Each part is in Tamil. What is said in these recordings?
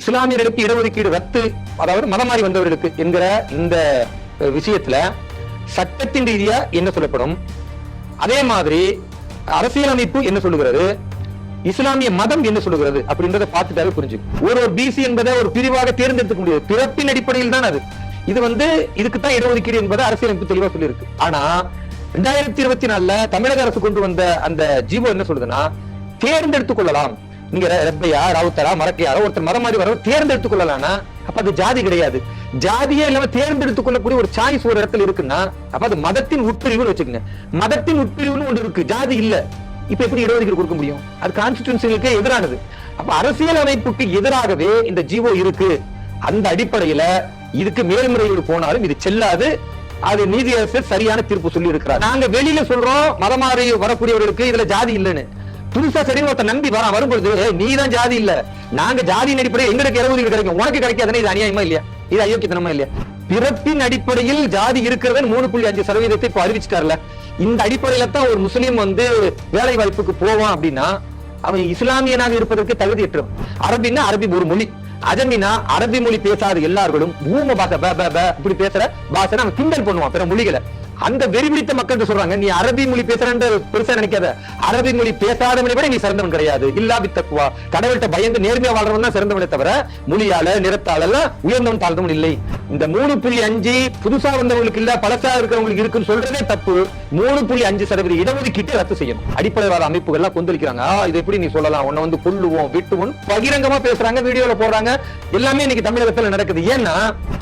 இஸ்லாமியர்களுக்கு இடஒதுக்கீடு ரத்து, அதாவது மதம் மாறி வந்தவர்களுக்கு என்கிற இந்த விஷயத்துல சட்டத்தின் ரீதியா என்ன சொல்லப்படும், அதே மாதிரி அரசியலமைப்பு என்ன சொல்லுகிறது, இஸ்லாமிய மதம் என்ன சொல்லுகிறது அப்படின்றத பார்த்துட்டாவே புரிஞ்சுக்கும். ஒரு பிசி என்பதை ஒரு பிரிவாக தேர்ந்தெடுக்க முடியாது, பிறப்பின் அடிப்படையில் தான் அது. இது இதுக்குத்தான் இடஒதுக்கீடு என்பதை அரசியலமைப்பு தெளிவா சொல்லியிருக்கு. ஆனா 2024 தமிழக அரசு கொண்டு வந்த அந்த ஜீவோ என்ன சொல்லுதுன்னா, தேர்ந்தெடுத்துக் கொள்ளலாம். நீங்க ரப்பையா, ராவுத்தரா, மரக்கையாரோ ஒருத்தர் மதம் மாதிரி வர தேர்ந்தெடுத்துக் கொள்ளலாம். அப்ப அது ஜாதி கிடையாது. ஜாதியே இல்லாம தேர்ந்தெடுத்துக் கொள்ளக்கூடிய ஒரு சாய்ஸ் ஒரு இடத்துல இருக்குன்னா அப்ப அது மதத்தின் உட்பிரிவுன்னு வச்சுக்கோங்க. மதத்தின் உட்பிரிவுன்னு ஒன்று இருக்கு, ஜாதி இல்ல. இப்ப எப்படி இடஒதுக்கீடு கொடுக்க முடியும்? அது கான்ஸ்டிடியூஷனுக்கு எதிரானது. அப்ப அரசியல் அமைப்புக்கு எதிராகவே இந்த ஜீவோ இருக்கு. அந்த அடிப்படையில இதுக்கு மேல்முறையீடு போனாலும் இது செல்லாது. அது நீதியரசர் சரியான தீர்ப்பு சொல்லி இருக்கிறார். நாங்க வெளியில சொல்றோம் மதம் மாறி வரக்கூடியவர்களுக்கு இதுல ஜாதி இல்லைன்னு. புதுசா சரி ஒருத்த நம்பி வரும்பொழுது நீதான் ஜாதி இல்ல, நாங்க ஜாதியின் அடிப்படையில் எங்களுக்கு இடஒதுக்கீடு கிடைக்கும், உனக்கு கிடைக்காதுன்னு இது அநியாயமா இல்லையா? இது அயோக்கியத்தனமா இல்லையா? பிறப்பின் அடிப்படையில் ஜாதி இருக்கிறது 3.5% இப்ப அறிவிச்சிட்டார்ல. இந்த அடிப்படையில தான் ஒரு முஸ்லீம் வேலை வாய்ப்புக்கு போவான் அப்படின்னா அவன் இஸ்லாமியனாக இருப்பதற்கு தகுதியற்றவன். அரபின்னா அரபி ஒரு மொழி, அஜமினா அரபி மொழி பேசாத எல்லார்களும் ஊம பாச இப்படி பேசுற பாஷை அவன் கிண்டல் பண்ணுவான் பிற மொழிகளை. அந்த வெறிபிடித்த மக்கள் சொல்றாங்க, நீ அரபி மொழி பேசுறன்ற பெருசா நினைக்காத, அரபி மொழி பேசாதவனை விட நீ சிறந்தவன் கிடையாது. இல்லாபி தக்குவா, கடவுள்கிட்ட பயந்து நேர்மையா வாழ்றவன் தான் சிறந்தவனை தவிர மொழியால நிறத்தால எல்லாம் உயர்ந்தவன் தாழ்ந்தவன் இல்லை. இந்த 3.5 புதுசா வந்தவங்களுக்கு இல்ல பழசா இருக்கிறவங்களுக்கு இருக்குன்னு சொல்றதே தப்பு. 3.5% இடஒதுக்கீட்டை ரத்து செய்யணும். அடிப்படைவாத அமைப்புகள் எல்லாம் கொந்தளிக்கிறாங்க. இது எப்படி நீ சொல்லலாம், உன்னை கொல்லுவோம் வெட்டுவோம் பகிரங்கமா பேசுறாங்க, வீடியோல போடுறாங்க. எல்லாமே இன்னைக்கு தமிழகத்துல நடக்குது. ஏன்னா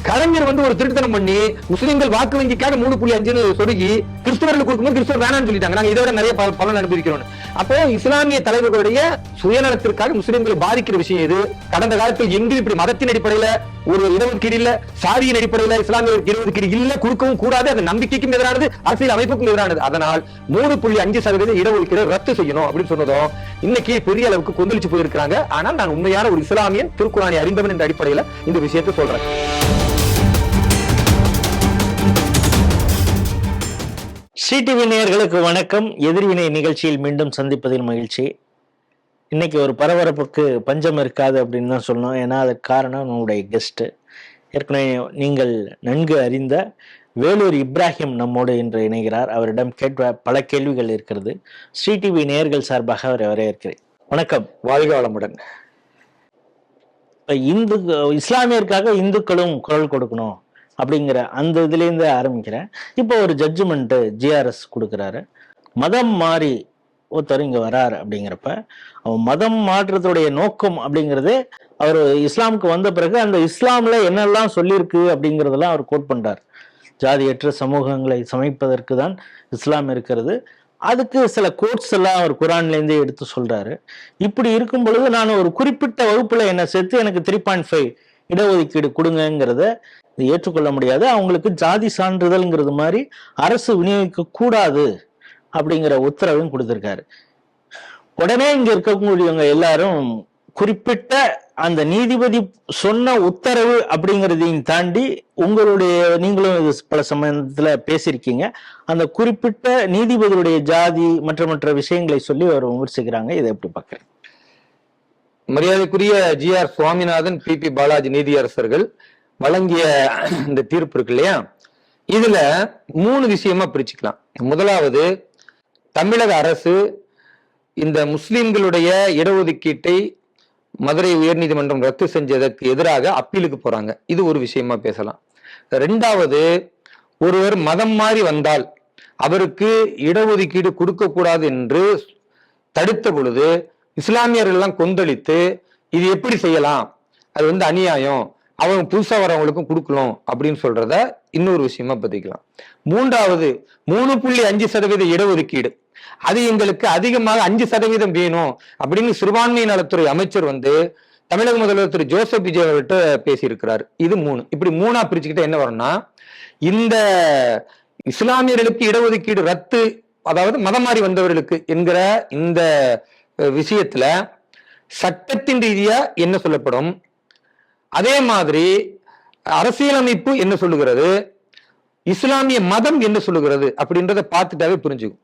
கலைஞர் ஒரு திருத்தனம் பண்ணி முஸ்லிம்கள் வாக்கு வங்கிக்காக 3.5 சொருகி கிறிஸ்தவர்களுக்கு கொடுக்கும்போது கிறிஸ்தவர் வேணாம்னு சொல்லிட்டாங்க. நாங்க இதை விட நிறைய பலன் அனுபவிக்கிறோம். அப்போ இஸ்லாமிய தலைவர்களுடைய சுயநலத்திற்காக முஸ்லிம்களை பாதிக்கிற விஷயம் இது. கடந்த காலத்தில் எங்கும் இப்படி மதத்தின் அடிப்படையில ஒரு இடஒதுக்கீடு இல்ல, சாதியின் அடிப்படையில இஸ்லாமிய இடஒதுக்கீடு இல்ல, கொடுக்கவும் கூடாது. அது நம்பிக்கைக்கும் எதிரானது, அரசியல் அமைப்புக்கும் எதிரானது. அதனால் 3.5% இடஒதுக்கீடு ரத்து செய்யணும் அப்படின்னு சொன்னதும் இன்னைக்கு பெரிய அளவுக்கு கொந்தளிச்சு போயிருக்காங்க. ஆனால் நான் உண்மையான ஒரு இஸ்லாமியன், திருக்குரானை அறிந்தவன் என்ற அடிப்படையில இந்த விஷயத்தை சொல்றேன். சிடிவி நேயர்களுக்கு வணக்கம். எதிர்வினை நிகழ்ச்சியில் மீண்டும் சந்திப்பதில் மகிழ்ச்சி. இன்னைக்கு ஒரு பரபரப்புக்கு பஞ்சம் இருக்காது அப்படின்னு தான் சொல்லணும். ஏன்னா அதுக்கு காரணம் நம்முடைய கெஸ்ட், ஏற்கனவே நீங்கள் நன்கு அறிந்த வேலூர் இப்ராஹிம் நம்மோடு இன்று இணைகிறார். அவரிடம் பல கேள்விகள் இருக்கிறது. சிடிவி நேயர்கள் சார்பாக அவரை வரவேற்கிறேன். வணக்கம். வாழ்க வளமுடன். இஸ்லாமியருக்காக இந்துக்களும் குரல் கொடுக்கணும் அப்படிங்கிற அந்த இதுலேருந்து ஆரம்பிக்கிறேன். இப்போ ஒரு ஜட்ஜ்மெண்ட் ஜிஆர்எஸ் கொடுக்குறாரு, மதம் மாறி ஒருத்தர் இங்கே வராரு அப்படிங்கிறப்ப அவன் மதம் மாற்றத்துடைய நோக்கம் அப்படிங்கிறது அவர் இஸ்லாமுக்கு வந்த பிறகு அந்த இஸ்லாம்ல என்னெல்லாம் சொல்லியிருக்கு அப்படிங்கிறதெல்லாம் அவர் கோட் பண்றார். ஜாதியற்ற சமூகங்களை சமைப்பதற்கு தான் இஸ்லாம் இருக்கிறது, அதுக்கு சில கோட்ஸ் எல்லாம் அவர் குரான்லேருந்தே எடுத்து சொல்றாரு. இப்படி இருக்கும் பொழுது நான் ஒரு குறிப்பிட்ட வகுப்புல என்ன சேர்த்து எனக்கு 3.5 இடஒதுக்கீடு கொடுங்கிறத ஏற்றுக்கொள்ள முடியாது, அவங்களுக்கு ஜாதி சான்றிதழ்ங்கிறது மாதிரி அரசு விநியோகிக்க கூடாது அப்படிங்கிற உத்தரவையும் கொடுத்திருக்காரு. உடனே இங்க இருக்கக்கூடியவங்க எல்லாரும் குறிப்பிட்ட அந்த நீதிபதி சொன்ன உத்தரவு அப்படிங்கிறதையும் தாண்டி நீங்களும் இது பல சமயத்துல பேசியிருக்கீங்க, அந்த குறிப்பிட்ட நீதிபதியுடைய ஜாதி மற்ற விஷயங்களை சொல்லி அவர் விமர்சிக்கிறாங்க. இதை எப்படி பார்க்கிறேன்? மரியாதைக்குரிய ஜிஆர் சுவாமிநாதன், பி பாலாஜி நீதியரசர்கள் வழங்கிய இந்த தீர்ப்பு இருக்கு இல்லையா, இதுல 3 விஷயமா பிரிச்சுக்கலாம். முதலாவது, தமிழக அரசு இந்த முஸ்லிம்களுடைய இடஒதுக்கீட்டை மதுரை உயர்நீதிமன்றம் ரத்து செஞ்சதற்கு எதிராக அப்பீலுக்கு போறாங்க. இது ஒரு விஷயமா பேசலாம். 2வது, ஒருவர் மதம் மாறி வந்தால் அவருக்கு இடஒதுக்கீடு கொடுக்க கூடாது என்று தடுத்த பொழுது இஸ்லாமியர்கள் எல்லாம் கொந்தளித்து இது எப்படி செய்யலாம், அது அநியாயம், அவங்க புதுசா வரவங்களுக்கும் கொடுக்கணும் அப்படின்னு சொல்றத இன்னொரு விஷயமா பதிக்கலாம். 3வது, 3.5% இடஒதுக்கீடு, அது எங்களுக்கு அதிகமாக 5% வேணும் அப்படின்னு சிறுபான்மை நலத்துறை அமைச்சர் தமிழக முதல்வர் திரு ஜோசப் விஜய் அவர்கிட்ட பேசியிருக்கிறார். இது 3. இப்படி 3ஆ பிரிச்சுக்கிட்ட என்ன வரும்னா, இந்த இஸ்லாமியர்களுக்கு இடஒதுக்கீடு ரத்து, அதாவது மதம் மாறி வந்தவர்களுக்கு என்கிற இந்த விஷயத்துல சட்டத்தின் ரீதியா என்ன சொல்லப்படும், அதே மாதிரி அரசியலமைப்பு என்ன சொல்லுகிறது, இஸ்லாமிய மதம் என்ன சொல்லுகிறது அப்படின்றத பார்த்துட்டாவே புரிஞ்சுக்கும்.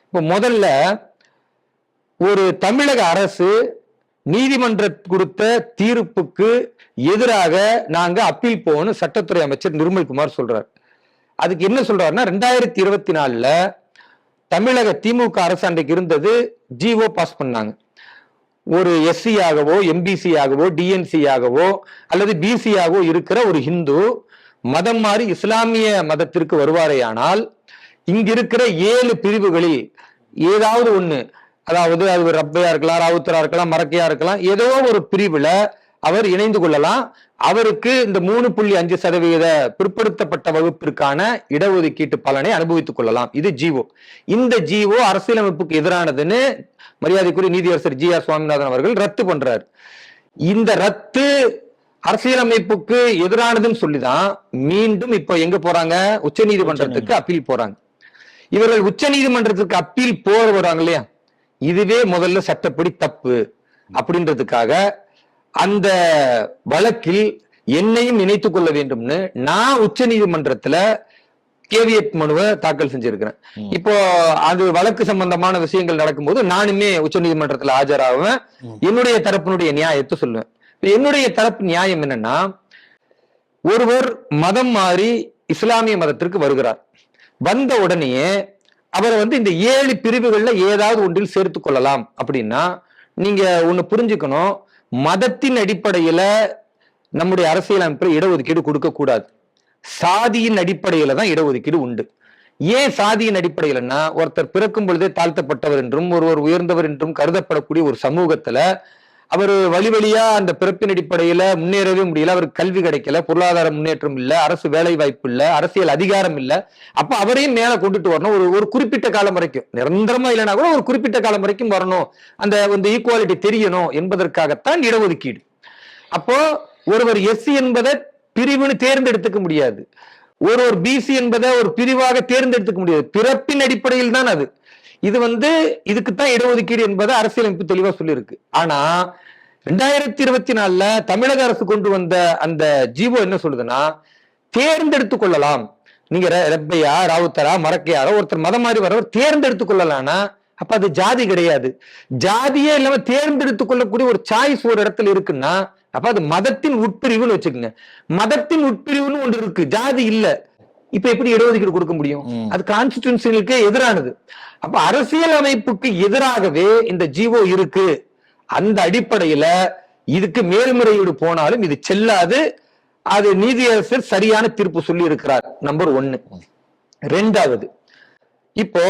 இப்போ முதல்ல ஒரு தமிழக அரசு நீதிமன்ற கொடுத்த தீர்ப்புக்கு எதிராக நாங்க அப்பீல் போகணும் சட்டத்துறை அமைச்சர் நிர்மல்குமார் சொல்றார். அதுக்கு என்ன சொல்றாருன்னா 2024 தமிழக திமுக அரசு அன்றைக்கு இருந்தது, ஜிஓ பாஸ் பண்ணாங்க. ஒரு எஸ்சி ஆகவோ எம்பிசி ஆகவோ டிஎன்சி ஆகவோ அல்லது பிசி ஆகவோ இருக்கிற ஒரு ஹிந்து மதம் மாறி இஸ்லாமிய மதத்திற்கு வருவாரேயானால் இங்க இருக்கிற 7 பிரிவுகளில் ஏதாவது ஒண்ணு, அதாவது அது ரப்பையா இருக்கலாம், ராவுத்தரா இருக்கலாம், மரக்கையா இருக்கலாம், ஏதோ ஒரு பிரிவுல அவர் இணைந்து கொள்ளலாம். அவருக்கு இந்த 3.5% பிற்படுத்தப்பட்ட வகுப்பிற்கான இடஒதுக்கீட்டு பலனை அனுபவித்துக் கொள்ளலாம். இது ஜிஓ. இந்த ஜிஓ அரசியலமைப்புக்கு எதிரானதுன்னு மரியாதைக்குரிய நீதியரசர் ஜி ஆர் சுவாமிநாதன் அவர்கள் ரத்து பண்றாரு. இந்த ரத்து அரசியலமைப்புக்கு எதிரானதுன்னு சொல்லிதான் மீண்டும் இப்ப எங்க போறாங்க, உச்ச நீதிமன்றத்துக்கு அப்பீல் போறாங்க. இவர்கள் உச்ச நீதிமன்றத்துக்கு அப்பீல் போறாங்க இல்லையா, இதுவே முதல்ல சட்டப்படி தப்பு அப்படின்றதுக்காக அந்த வழக்கில் என்னையும் இணைத்துக் கொள்ள வேண்டும்னு நான் உச்ச நீதிமன்றத்துல கேவியட் மனுவை தாக்கல் செஞ்சிருக்கிறேன். இப்போ அது வழக்கு சம்பந்தமான விஷயங்கள் நடக்கும்போது நானுமே உச்ச நீதிமன்றத்துல ஆஜராகுவேன், என்னுடைய தரப்பினுடைய நியாயத்தை சொல்லுவேன். என்னுடைய தரப்பு நியாயம் என்னன்னா, ஒருவர் மதம் மாறி இஸ்லாமிய மதத்திற்கு வருகிறார், வந்த உடனேயே அவரை இந்த 7 பிரிவுகள்ல ஏதாவது ஒன்றில் சேர்த்து கொள்ளலாம் அப்படின்னா, நீங்க ஒண்ணு புரிஞ்சுக்கணும், மதத்தின் அடிப்படையில நம்முடைய அரசியலமைப்புல இடஒதுக்கீடு கொடுக்க கூடாது. சாதியின் அடிப்படையில தான் இடஒதுக்கீடு உண்டு. ஏன் சாதியின் அடிப்படையிலன்னா, ஒருத்தர் பிறக்கும் பொழுதே தாழ்த்தப்பட்டவர் என்றும் ஒருவர் உயர்ந்தவர் என்றும் கருதப்படக்கூடிய ஒரு சமூகத்துல அவர் வழி வழியா அந்த பிறப்பின் அடிப்படையில முன்னேறவே முடியல, அவருக்கு கல்வி கிடைக்கல, பொருளாதார முன்னேற்றம் இல்ல, அரசு வேலை வாய்ப்பு இல்ல, அரசியல் அதிகாரம் இல்ல. அப்ப அவரையும் மேல கொண்டுட்டு வரணும். ஒரு குறிப்பிட்ட காலம் வரைக்கும், நிரந்தரமா இல்லைன்னா கூட ஒரு குறிப்பிட்ட காலம் வரைக்கும் வரணும், அந்த ஈக்குவாலிட்டி தெரியணும் என்பதற்காகத்தான் இடஒதுக்கீடு. அப்போ ஒருவர் எஸ்சி என்பதை பிரிவுன்னு தேர்ந்தெடுத்துக்க முடியாது, ஒரு பிசி என்பதை ஒரு பிரிவாக தேர்ந்தெடுத்துக்க முடியாது, பிறப்பின் அடிப்படையில் தான் அது. இது இதுக்குத்தான் இடஒதுக்கீடு என்பதை அரசியலமைப்பு தெளிவா சொல்லியிருக்கு. ஆனா 2024 தமிழக அரசு கொண்டு வந்த அந்த ஜிஓ என்ன சொல்லுதுன்னா, தேர்ந்தெடுத்துக் கொள்ளலாம். நீங்க ரெப்பையா, ராவுத்தரா, மரக்கையாரோ ஒருத்தர் மதம் மாறி வரவர் தேர்ந்தெடுத்துக் கொள்ளலாம்னா அப்ப அது ஜாதி கிடையாது. ஜாதியே இல்லாம தேர்ந்தெடுத்துக் கொள்ளக்கூடிய ஒரு சாய்ஸ் ஒரு இடத்துல இருக்குன்னா அப்ப அது மதத்தின் உட்பிரிவுன்னு வச்சுக்கோங்க. மதத்தின் உட்பிரிவுன்னு ஒன்று இருக்கு, ஜாதி இல்ல. இப்ப எப்படி இடஒதுக்கீடு கொடுக்க முடியும்? அது கான்ஸ்டிடியூஷனுக்கு எதிரானது. அப்ப அரசியல் அமைப்புக்கு எதிராகவே இந்த ஜிஓ இருக்கு. அந்த அடிப்படையில இதுக்கு மேல்முறையீடு போனாலும் இது செல்லாது. அது நீதியரசர் சரியான தீர்ப்பு சொல்லி இருக்கிறார். நம்பர் 1. 2வது, இப்போ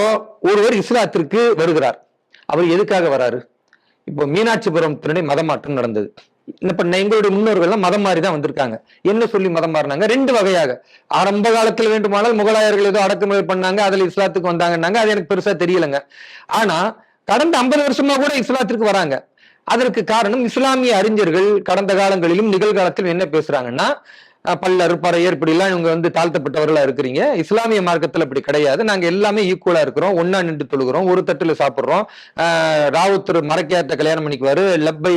ஒருவர் இஸ்லாத்திற்கு வருகிறார். அவர் எதுக்காக வராரு? இப்போ மீனாட்சிபுரம் திருநை மதமாற்றம் நடந்தது. இப்ப எங்களுடைய முன்னோர்கள்லாம் மதம் மாறிதான் வந்திருக்காங்க. என்ன சொல்லி மதம் மாறினாங்க? 2 வகையாக. ஆரம்ப காலத்துல வேண்டுமானால் முகலாயர்கள் ஏதோ அடக்குமுறை பண்ணாங்க, அதுல இஸ்லாத்துக்கு வந்தாங்கன்னாங்க. அது எனக்கு பெருசா தெரியலங்க. ஆனா கடந்த 50 வருஷமா கூட இஸ்லாத்திற்கு வராங்க. அதற்கு காரணம் இஸ்லாமிய அறிஞர்கள் கடந்த காலங்களிலும் நிகழ்காலத்திலும் என்ன பேசுறாங்கன்னா, பல்லர் பறையர் இப்படி எல்லாம் இவங்க தாழ்த்தப்பட்டவர்களா இருக்கிறீங்க, இஸ்லாமிய மார்க்கத்துல இப்படி கிடையாது, நாங்க எல்லாமே ஈக்குவலா இருக்கிறோம், ஒன்னா நின்று தொழுகிறோம், ஒரு தட்டுல சாப்பிடுறோம், ராவுத்தர் மரக்கையாட்ட கல்யாணம் பண்ணிக்குவாரு, லப்பை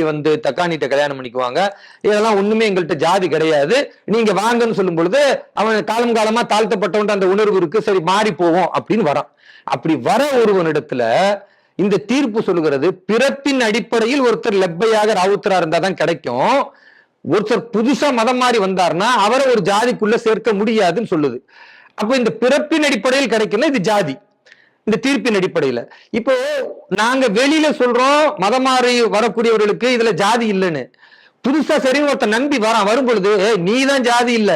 தக்கானிட்ட கல்யாணம் பண்ணிக்குவாங்க, இதெல்லாம் ஒண்ணுமே எங்கள்கிட்ட ஜாதி கிடையாது, நீங்க வாங்கன்னு சொல்லும் பொழுது அவன் காலம் காலமா தாழ்த்தப்பட்டவன் அந்த உணர்வு இருக்கு, சரி மாறி போவோம் அப்படின்னு வரான். அப்படி வர ஒருவனிடத்துல இந்த தீர்ப்பு சொல்லுகிறது, பிறப்பின் அடிப்படையில் ஒருத்தர் லப்பையாக ராவுத்தரா இருந்தாதான் கிடைக்கும், ஒருத்தர் புதுசா மதம் மாறி வந்தார்னா அவரை ஒரு ஜாதிக்குள்ள சேர்க்க முடியாதுன்னு சொல்லுது. அப்ப இந்த பிறப்பின் அடிப்படையில் கிடைக்கல, இது ஜாதி. இந்த தீர்ப்பின் அடிப்படையில இப்போ நாங்க வெளியில சொல்றோம் மதம் மாறி வரக்கூடியவர்களுக்கு இதுல ஜாதி இல்லைன்னு. புதுசா சரி ஒருத்தர் நம்பி வரும் பொழுது நீ தான் ஜாதி இல்ல,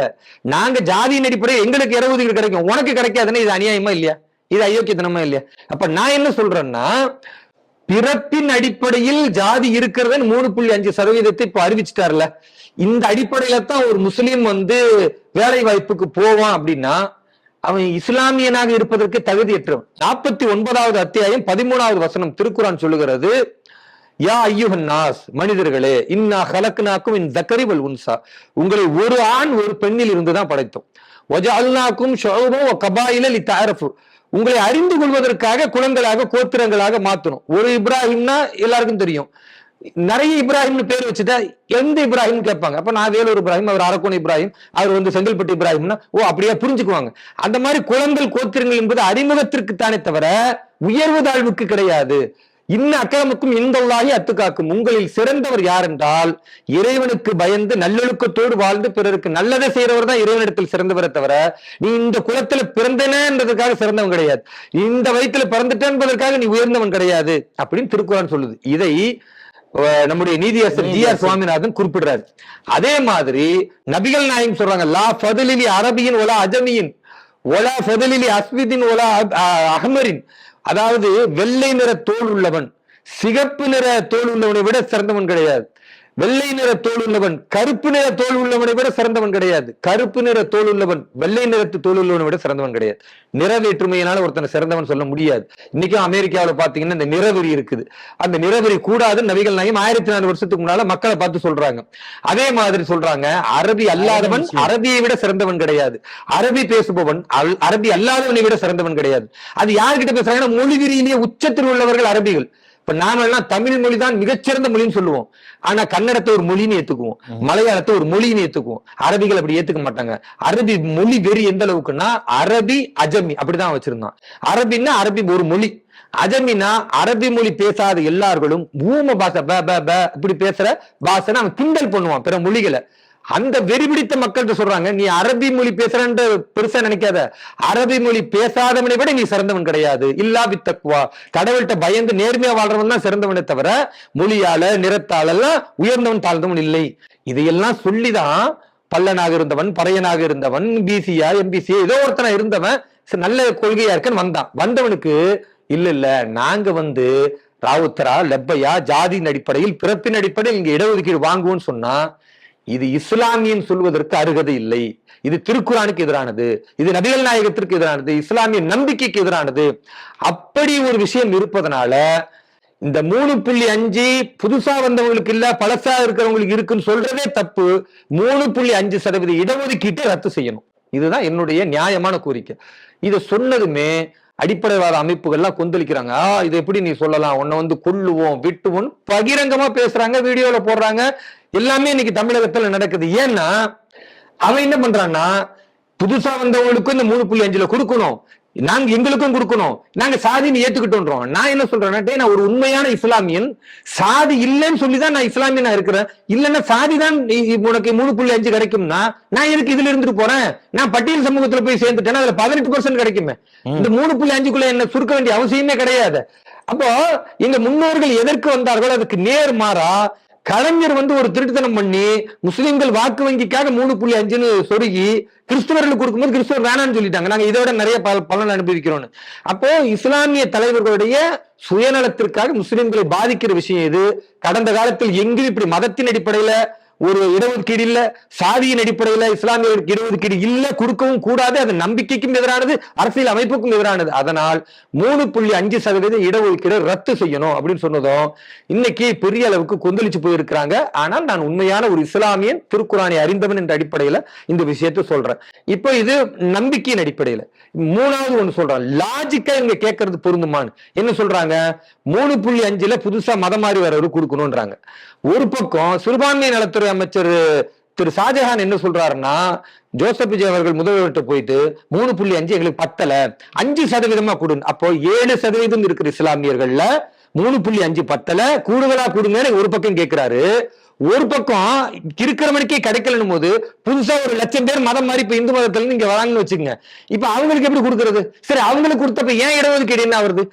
நாங்க ஜாதியின் அடிப்படையில் எங்களுக்கு இடஒதுக்கீடு கிடைக்கும், உனக்கு கிடைக்காதுன்னு இது அநியாயமா இல்லையா? இது அயோக்கியத்தனமா இல்லையா? அப்ப நான் என்ன சொல்றேன்னா, பிறப்பின் அடிப்படையில் ஜாதி இருக்கிறது 3.5% இப்ப அறிவிச்சிட்டார்ல, இந்த அடிப்படையில தான் ஒரு முஸ்லீம் வேலை வாய்ப்புக்கு போவான் அப்படின்னா அவன் இஸ்லாமியனாக இருப்பதற்கு தகுதியற்றவன். 49வது அத்தியாயம் 13வது வசனம் திருக்குரான் சொல்லுகிறது, யா ஐயுஹன் நாஸ், மனிதர்களே, இன்னா ஹலக்னாக்கும் இன் தக்கரி வல் உன்சா, உங்களை ஒரு ஆண் ஒரு பெண்ணில் இருந்துதான் படைத்தோம், வஜஅல்னாக்கும் ஷுஅபன் வ கபாயில லிதஅரஃபு, உங்களை அறிந்து கொள்வதற்காக குலங்களாக கோத்திரங்களாக மாத்தணும். ஒரு இப்ராஹிம்னா எல்லாருக்கும் தெரியும், நிறைய இப்ராஹிம்னு பேர் வச்சுட்டா எந்த இப்ராஹிம் கேட்பாங்க. அப்ப நான் வேலூர் இப்ராஹிம், அவர் அரக்கோணம் இப்ராஹிம், அவர் செங்கல்பட்டு இப்ராஹிம்னா ஓ அப்படியே புரிஞ்சுக்குவாங்க. அந்த மாதிரி குலங்கள் கோத்திரங்கள் என்பது அறிமுகத்திற்கு தானே தவிர உயர்வு தாழ்வுக்கு கிடையாது. இன்ன அக்கிரமுக்கும் இந்தல்லாஹி அத்துக்காக்கும், உங்களில் சிறந்தவர் யார் என்றால் இறைவனுக்கு பயந்து நல்லொழுக்கத்தோடு வாழ்ந்து பிறருக்கு நல்லதை செய்யறவர் தான் இறைவனிடத்தில் சிறந்தவரை தவிர நீ இந்த குலத்துல பிறந்தனன்றதுக்காக சிறந்தவன் கிடையாது, இந்த வயிற்றுல பிறந்துட்டேன் என்பதற்காக நீ உயர்ந்தவன் கிடையாது அப்படின்னு திருக்குறான் சொல்லுது. இதை நம்முடைய நீதியரசர் ஜி.ஆர். சுவாமிநாதன் குறிப்பிடுறாரு. அதே மாதிரி நபிகள் நாயகம் சொல்றாங்க, லா ஃபதுலிலி அரபியின் ஒலா அஜமியின் ஒலா ஃபதுலிலி அஸ்விதின் ஒலா அஹ்மரின், அதாவது வெள்ளை நிற தோல் உள்ளவன் சிகப்பு நிற தோல் உள்ளவனை விட சிறந்தவன் கிடையாது, வெள்ளை நிற தோல் உள்ளவன் கருப்பு நிற தோல் உள்ளவனை விட சிறந்தவன் கிடையாது, கருப்பு நிற தோல் உள்ளவன் வெள்ளை நிறத்து தோல் உள்ளவனை விட சிறந்தவன் கிடையாது. நிற வேற்றுமையினால ஒருத்தனை சிறந்தவன் சொல்ல முடியாது. இன்னைக்கும் அமெரிக்காவில் பாத்தீங்கன்னா இந்த நிறவெறி இருக்குது. அந்த நிறவெறி கூடாதுன்னு நபிகள் நாயகம் 1400 வருஷத்துக்கு முன்னால மக்களை பார்த்து சொல்றாங்க. அதே மாதிரி சொல்றாங்க, அரபி அல்லாதவன் அரபியை விட சிறந்தவன் கிடையாது, அரபி பேசுபவன் அரபி அல்லாதவனை விட சிறந்தவன் கிடையாது. அது யாருக்கிட்ட பேசுறாங்கன்னா மொழி விரியிலேயே உச்சத்தில் உள்ளவர்கள் அரபிகள். இப்ப நாம எல்லாம் தமிழ் மொழி தான் மிகச்சிறந்த மொழின்னு சொல்லுவோம், ஆனா கன்னடத்தை ஒரு மொழின்னு ஏத்துக்குவோம், மலையாளத்தை ஒரு மொழின்னு ஏத்துக்குவோம். அரபிகள் அப்படி ஏத்துக்க மாட்டாங்க. அரபி மொழி வெறி எந்த அளவுக்குன்னா அரபி அஜமி அப்படிதான் வச்சிருந்தான். அரபின்னா அரபி ஒரு மொழி, அஜமினா அரபி மொழி பேசாத எல்லார்களும் ஊம பாஷை இப்படி பேசுற பாஷை அவன் கிண்டல் பண்ணுவான் பிற மொழிகளை. அந்த வெறி பிடித்த மக்கள்கிட்ட சொல்றாங்க, நீ அரபி மொழி பேசுறன்னு பெருசா நினைக்காத, அரபி மொழி பேசாதவனை விட நீ சிறந்தவன் கிடையாது, இல்லா வித்தக்குவா, கடவுள்கிட்ட பயந்து நேர்மையா வாழ்றவன் தான் சிறந்தவனை தவிர மொழியால நிறத்தால எல்லாம் உயர்ந்தவன் தாழ்ந்தவன் இல்லை. இதையெல்லாம் சொல்லிதான் பல்லனாக இருந்தவன் பறையனாக இருந்தவன் பிசியா எம்பிசியா ஏதோ ஒருத்தனா இருந்தவன் நல்ல கொள்கையா இருக்கன்னு வந்தான். வந்தவனுக்கு இல்ல நாங்க ராவுத்தரா லெப்பையா ஜாதியின் அடிப்படையில் பிறப்பின் அடிப்படையில் இங்க இடஒதுக்கீடு வாங்குவோம்னு சொன்னா இது இஸ்லாமியன் சொல்வதற்கு அருகதை இல்லை, இது திருக்குரானுக்கு எதிரானது, இது நபிகள் நாயகத்திற்கு எதிரானது, இஸ்லாமிய நம்பிக்கைக்கு எதிரானது. அப்படி ஒரு விஷயம் இருப்பதனால இந்த 3.5 புதுசா வந்தவங்களுக்கு இல்ல பழசா இருக்கிறவங்களுக்கு இருக்குன்னு சொல்றதே தப்பு. 3.5% இடஒதுக்கீட்டை ரத்து செய்யணும். இதுதான் என்னுடைய நியாயமான கோரிக்கை. இதை சொன்னதுமே அடிப்படைவாத அமைப்புகள்லாம் கொந்தளிக்கிறாங்க. இது எப்படி நீ சொல்லலாம், உன்னை கொல்லுவோம் விட்டுவோம் பகிரங்கமா பேசுறாங்க, வீடியோல போடுறாங்க. எல்லாமே இன்னைக்கு தமிழகத்துல நடக்குது. ஏன்னா அவன் என்ன பண்றான்னா, புதுசா வந்தவங்களுக்கும் இந்த 3.5 கொடுக்கணும், நாங்க எங்களுக்கும் கொடுக்கணும், நாங்க சாதின்னு ஏத்துக்கிட்டோன்றோம். நான் என்ன சொல்றேன்னா, நான் ஒரு உண்மையான இஸ்லாமியன், சாதி இல்லைன்னு சொல்லிதான் நான் இஸ்லாமியனா இருக்கிறேன். இல்லைன்னா சாதி தான் உனக்கு 3.5 கிடைக்கும்னா நான் எதுக்கு இதுல இருந்துட்டு போறேன்? நான் பட்டியல் சமூகத்துல போய் சேர்ந்துட்டேன்னா அதுல 18% கிடைக்குமே. இந்த 3.5க்குள்ள என்ன சுருக்க வேண்டிய அவசியமே கிடையாது. அப்போ எங்க முன்னோர்கள் எதற்கு வந்தார்கள், அதுக்கு நேர்மாறா கலைஞர் ஒரு திருட்டுத்தனம் பண்ணி முஸ்லிம்கள் வாக்கு வங்கிக்காக 3.5ன்னு சொருகி கிறிஸ்தவர்களுக்கு கொடுக்கும்போது கிறிஸ்தவர் வேணான்னு சொல்லிட்டாங்க, நாங்க இதோட நிறைய பலன் அனுபவிக்கிறோம். அப்போ இஸ்லாமிய தலைவர்களுடைய சுயநலத்திற்காக முஸ்லிம்களை பாதிக்கிற விஷயம் இது. கடந்த காலத்தில் எங்கும் இப்படி மதத்தின் அடிப்படையில ஒரு இடஒதுக்கீடு இல்ல, சாதியின் அடிப்படையில இஸ்லாமியர்களுக்கு இடஒதுக்கீடு இல்ல, கொடுக்கவும் கூடாது. அது நம்பிக்கைக்கும் எதிரானது, அரசியல் அமைப்புக்கும் எதிரானது. அதனால் 3.5% இடஒதுக்கீடு ரத்து செய்யணும் அப்படின்னு சொன்னதும் இன்னைக்கு பெரிய அளவுக்கு கொந்தளிச்சு போயிருக்கிறாங்க. ஆனால் நான் உண்மையான ஒரு இஸ்லாமியன், திருக்குரானை அறிந்தவன் என்ற அடிப்படையில இந்த விஷயத்தை சொல்றேன். இப்போ இது நம்பிக்கையின் அடிப்படையில. மூணாவது ஒண்ணு சொல்றான், லாஜிக்கா இவங்க கேட்கறது பொருந்துமான்னு. என்ன சொல்றாங்க, 3.5ல புதுசா மதம் மாறி வரவரு கொடுக்கணும்ன்றாங்க. ஒரு பக்கம் சிறுபான்மை நலத்துறை அமைச்சர் திரு ஷாஜஹான் என்ன சொல்றாருன்னா, ஜோசப் விஜய் அவர்கள் முதல்வர்கிட்ட போயிட்டு 3.5 எங்களுக்கு பத்தல, 5% கொடுங்க. அப்போ 7% இருக்கிற இஸ்லாமியர்கள்ல 3.5 பத்தல, கூடுதலா கொடுங்கன்னு ஒரு பக்கம் கேட்கிறாரு. ஒரு பக்கம் இருக்கிறவனுக்கே கிடைக்கலன்னும் போது புதுசா 1,00,000 பேர் மதம் மாதிரி இப்ப இந்து மதத்துல இருந்து இங்க வராங்கன்னு வச்சுக்கோங்க. இப்ப அவங்களுக்கு எப்படி கொடுக்கறது? சரி, அவங்களுக்கு கொடுத்தப்ப ஏன் இடஒதுக்கீடு என்ன வருது?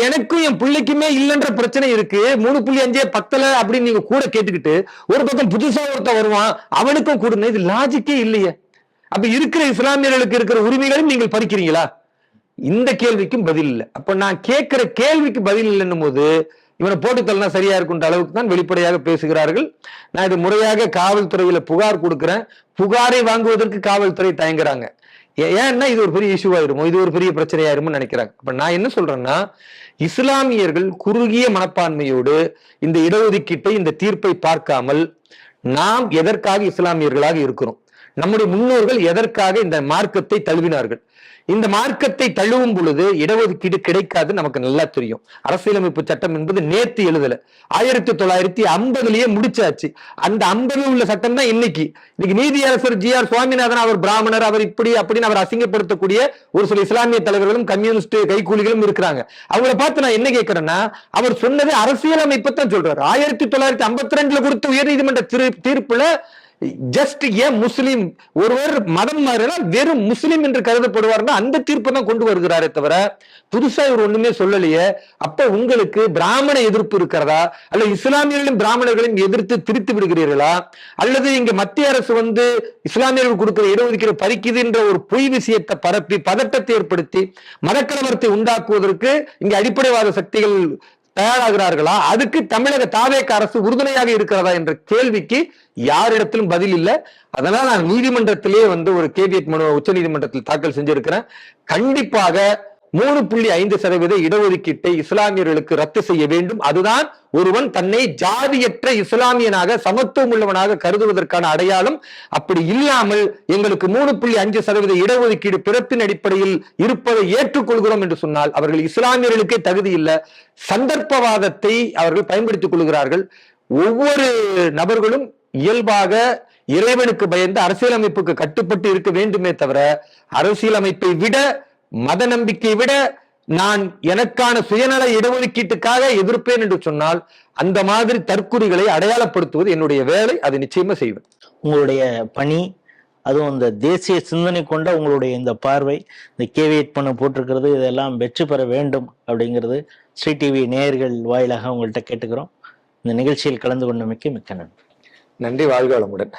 எனக்கும் என் பிள்ளைக்குமே இல்லைன்ற பிரச்சனை இருக்கு. 3.5 பத்தல அப்படின்னு நீங்க கூட கேட்டுக்கிட்டு ஒரு பக்கம் புதுசா ஒருத்த வருவான் அவனுக்கும் கொடுங்க. இது லாஜிக்கே இல்லையே. அப்ப இருக்கிற இஸ்லாமியர்களுக்கு இருக்கிற உரிமைகளையும் நீங்கள் பறிக்கிறீங்களா? இந்த கேள்விக்கும் பதில் இல்லை. அப்ப நான் கேட்கிற கேள்விக்கு பதில் இல்லைன்னும் போது இவனை போட்டு தள்ளனா சரியா இருக்குன்ற அளவுக்கு தான் வெளிப்படையாக பேசுகிறார்கள். நான் இது முறையாக காவல்துறையில புகார் கொடுக்கிறேன். புகாரை வாங்குவதற்கு காவல்துறை தயங்குறாங்க. ஏன்னா இது ஒரு பெரிய இஷ்யூ ஆயிருமோ, இது ஒரு பெரிய பிரச்சனையாயிருமோ நினைக்கிறாங்க. அப்ப நான் என்ன சொல்றேன்னா, இஸ்லாமியர்கள் குறுகிய மனப்பான்மையோடு இந்த இடஒதுக்கீட்டை இந்த தீர்ப்பை பார்க்காமல் நாம் எதற்காக இஸ்லாமியர்களாக இருக்கிறோம், நம்முடைய முன்னோர்கள் எதற்காக இந்த மார்க்கத்தை தழுவினார்கள். இந்த மார்க்கத்தை தழுவும் பொழுது இடஒதுக்கீடு கிடைக்காது நமக்கு நல்லா தெரியும். அரசியலமைப்பு சட்டம் என்பது நேத்து எழுதல, 1950லயே முடிச்சாச்சு. அந்த 50 உள்ள சட்டம் தான் இன்னைக்கு நீதியரசர் GR சுவாமிநாதன் அவர் பிராமணர், அவர் இப்படி அப்படின்னு அவர் அசிங்கப்படுத்தக்கூடிய ஒரு சில இஸ்லாமிய தலைவர்களும் கம்யூனிஸ்ட் கைக்கூலிகளும் இருக்கிறாங்க. அவங்கள பார்த்து நான் என்ன கேட்கிறேன்னா, அவர் சொன்னது அரசியலமைப்பு தான் சொல்றாரு. 1952 கொடுத்த உயர்நீதிமன்ற தீர்ப்புல ஜஸ்ட் ஏன் முஸ்லிம் ஒருவர் மதம் மாறினால் வெறும் முஸ்லிம் என்று கருதப்படுவார்னா அந்த தீர்ப்பு தான் கொண்டு வருகிறாரே தவிர புதுசா இவர் ஒண்ணுமே சொல்லலையே. அப்ப உங்களுக்கு பிராமண எதிர்ப்பு இருக்கிறதா, அல்ல இஸ்லாமியர்களையும் பிராமணர்களையும் எதிர்த்து திரித்து விடுகிறீர்களா, அல்லது இங்க மத்திய அரசு இஸ்லாமியர்கள் கொடுக்கிற இடஒதுக்கீடு பறிக்குதுன்ற ஒரு பொய் விஷயத்தை பரப்பி பதட்டத்தை ஏற்படுத்தி மதக்கலவரத்தை உண்டாக்குவதற்கு இங்க அடிப்படைவாத சக்திகள் தயாராகிறார்களா? அதுக்கு தமிழக தாவேக அரசு உறுதுணையாக இருக்கிறதா என்ற கேள்விக்கு யாரிடத்திலும் பதில் இல்லை. அதனால நான் நீதிமன்றத்திலே ஒரு கேவியட் மனு உச்ச நீதிமன்றத்தில் தாக்கல் செஞ்சிருக்கிறேன். கண்டிப்பாக 3.5% இடஒதுக்கீட்டை இஸ்லாமியர்களுக்கு ரத்து செய்ய வேண்டும். அதுதான் ஒருவன் தன்னை ஜாதியற்ற இஸ்லாமியனாக சமத்துவம் உள்ளவனாக கருதுவதற்கான அடையாளம். அப்படி இல்லாமல் எங்களுக்கு 3.5% இடஒதுக்கீடு பிறப்பின் அடிப்படையில் இருப்பதை ஏற்றுக்கொள்கிறோம் என்று சொன்னால் அவர்கள் இஸ்லாமியர்களுக்கே தகுதி இல்லை. சந்தர்ப்பவாதத்தை அவர்கள் பயன்படுத்திக் கொள்கிறார்கள். ஒவ்வொரு நபர்களும் இயல்பாக இறைவனுக்கு பயந்து அரசியலமைப்புக்கு கட்டுப்பட்டு இருக்க வேண்டுமே தவிர அரசியலமைப்பை விட மத நம்பிக்கை விட நான் எனக்கான சுயநல இடஒதுக்கீட்டுக்காக எதிர்ப்பேன் என்று சொன்னால் அந்த மாதிரி தற்குறிகளை அடையாளப்படுத்துவது என்னுடைய வேலை. அதை நிச்சயமா செய்வேன். உங்களுடைய பணி, அதுவும் இந்த தேசிய சிந்தனை கொண்ட உங்களுடைய இந்த பார்வை, இந்த கேவியட் பண்ண போட்டிருக்கிறது, இதெல்லாம் வெற்றி பெற வேண்டும் அப்படிங்கிறது ஸ்ரீ டிவி நேயர்கள் வாயிலாக உங்கள்கிட்ட கேட்டுக்கிறோம். இந்த நிகழ்ச்சியில் கலந்து கொண்டமைக்கு மிக்க நன்றி. நன்றி. வாழ்க வளமுடன்.